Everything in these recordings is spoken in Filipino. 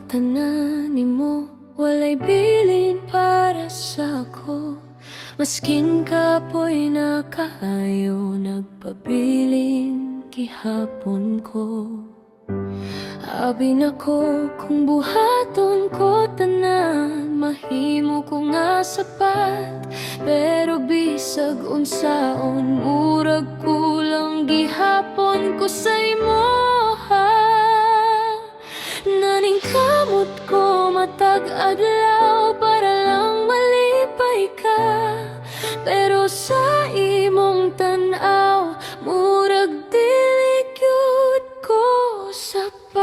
tanan nimo, walay bilin para sa ako. Maskin kapoy na kaayo, nagpabilin gihapon ko. Abi na ko kung buhaton ko tanan, mahimo ko nga sapat. Pero bisag unsaon, murag kulang gihapon ko sa imo ha. Naningkamot ko matag adlaw para lang malipay ka. Pero sa imong tan-aw, murag dili gyud ko sapat.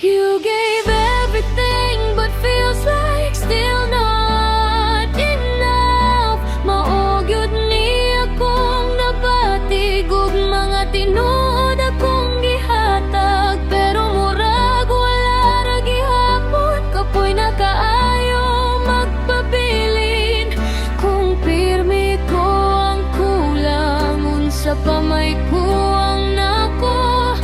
You gave everything but feels like still not enough. Mao gyud ni akong nabatig ug mga tinuod akong gihatag. Pero murag wala ra gihapon, kapoy na kaayo magpabilin. Kung pirmi ko ang kulang, unsa pa may kuwang nako,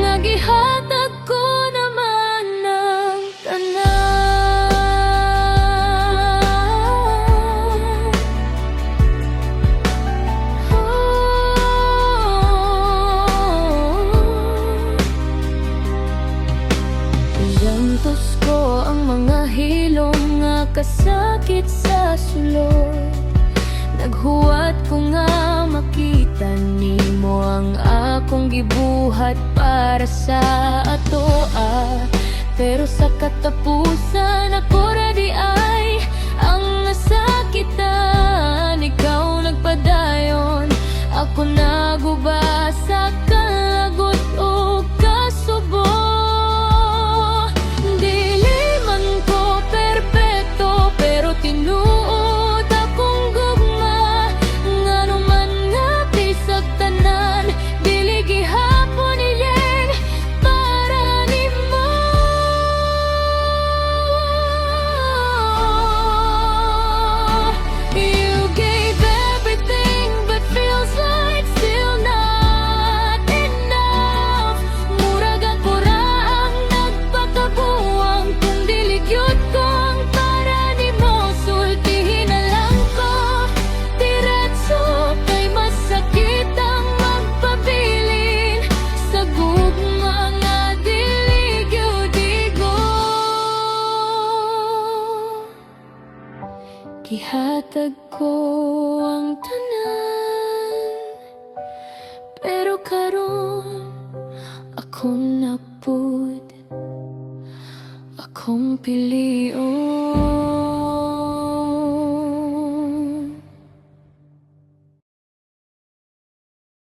nga gihatag ko naman ng tanan. Llantos ko ang mga hilom nga kasakit sa sulod. Naghuwat ko nga makita nimo ang akong gibuhat para sa atoa. Pero sa katapusan ako ra di ay ang nasakitan. Ikaw nagpadayon, ako naguba sa kalagot o kasubo. Dili man ko perpekto, pero tinuod akong gugma. Ngano man nga bisag tanan, dili gihapon iyen para nimo. You gave everything but feels like still not enough. Murag ako ra ang nagpakabuwang, kung dili gyud kong para nimo. Sultihin na lang ko diretso, kay masakit ang magpabilin sa gugma nga dili gyud igo. Gihatag ko ang tanan, pero karon akong napud, akong pili.